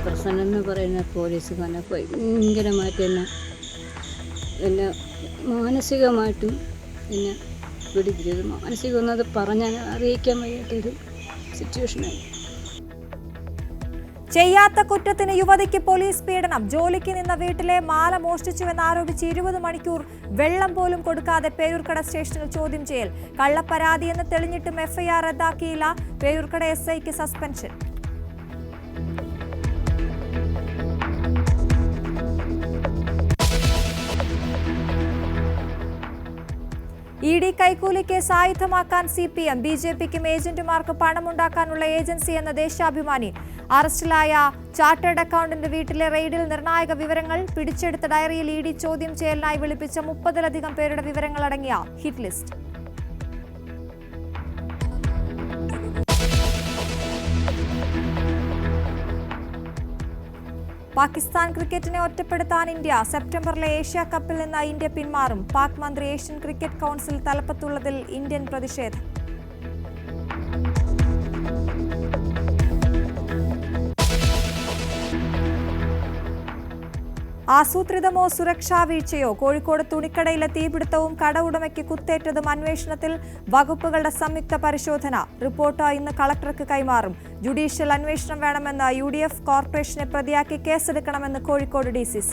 പ്രസन्न എന്ന് പറയുന്ന പോലീസുകാരനെ ഭയങ്കരമായിട്ട് എന്നെ മാനസികമായിട്ടും എന്നെ പിടിക്കരുത്. മാനസികം എന്നത് പറഞ്ഞാൽ അറിയിക്കാൻ വയ്യാത്തൊരു സിറ്റുവേഷനായി. ചെയ്യാത്ത കുറ്റത്തിന് യുവതിക്ക് പോലീസ് പീഡനം. ജോലിക്ക് നിന്ന വീട്ടിലെ മാല മോഷ്ടിച്ചുവെന്നാരോപിച്ച് 20 മണിക്കൂർ വെള്ളം പോലും കൊടുക്കാതെ പേരൂർക്കട സ്റ്റേഷനിൽ ചോദ്യം ചെയ്യൽ. കള്ളപ്പരാതിയെന്ന് തെളിഞ്ഞിട്ടും എഫ്ഐആർ റദ്ദാക്കിയില്ല. പേരൂർക്കട SIക്ക് സസ്പെൻഷൻ. ED കൈക്കൂലി കേസ് ആയുധമാക്കാൻ CPM. BJPക്കും ഏജന്റുമാർക്ക് പണമുണ്ടാക്കാനുള്ള ഏജൻസി എന്ന ദേശാഭിമാനി. അറസ്റ്റിലായ ചാർട്ടേഡ് അക്കൗണ്ടന്റ് വീട്ടിലെ റെയ്ഡിൽ നിർണായക വിവരങ്ങൾ. പിടിച്ചെടുത്ത ഡയറിയിൽ ED ചോദ്യം ചെയ്യലിനായി വിളിപ്പിച്ച 30-ലധികം പേരുടെ വിവരങ്ങൾ അടങ്ങിയ ഹിറ്റ് ലിസ്റ്റ്. പാകിസ്ഥാൻ ക്രിക്കറ്റിനെ ഒറ്റപ്പെടുത്താൻ ഇന്ത്യ. സെപ്റ്റംബറിലെ ഏഷ്യ കപ്പിൽ നിന്ന് ഇന്ത്യ പിന്മാറും. പാക് മന്ത്രി ഏഷ്യൻ ക്രിക്കറ്റ് കൗൺസിൽ തലപ്പത്തുള്ളതിൽ ഇന്ത്യൻ പ്രതിഷേധം. ആസൂത്രിതമോ സുരക്ഷാ വീഴ്ചയോ? കോഴിക്കോട് തുണിക്കടയിലെ തീപിടുത്തവും കട ഉടമയ്ക്ക് കുത്തേറ്റതും അന്വേഷണത്തിൽ. വകുപ്പുകളുടെ സംയുക്ത പരിശോധന. റിപ്പോർട്ട് ഇന്ന് കളക്ടർക്ക് കൈമാറും. ജുഡീഷ്യൽ അന്വേഷണം വേണമെന്ന് UDF. കോർപ്പറേഷനെ പ്രതിയാക്കി കേസെടുക്കണമെന്ന് കോഴിക്കോട് DCC.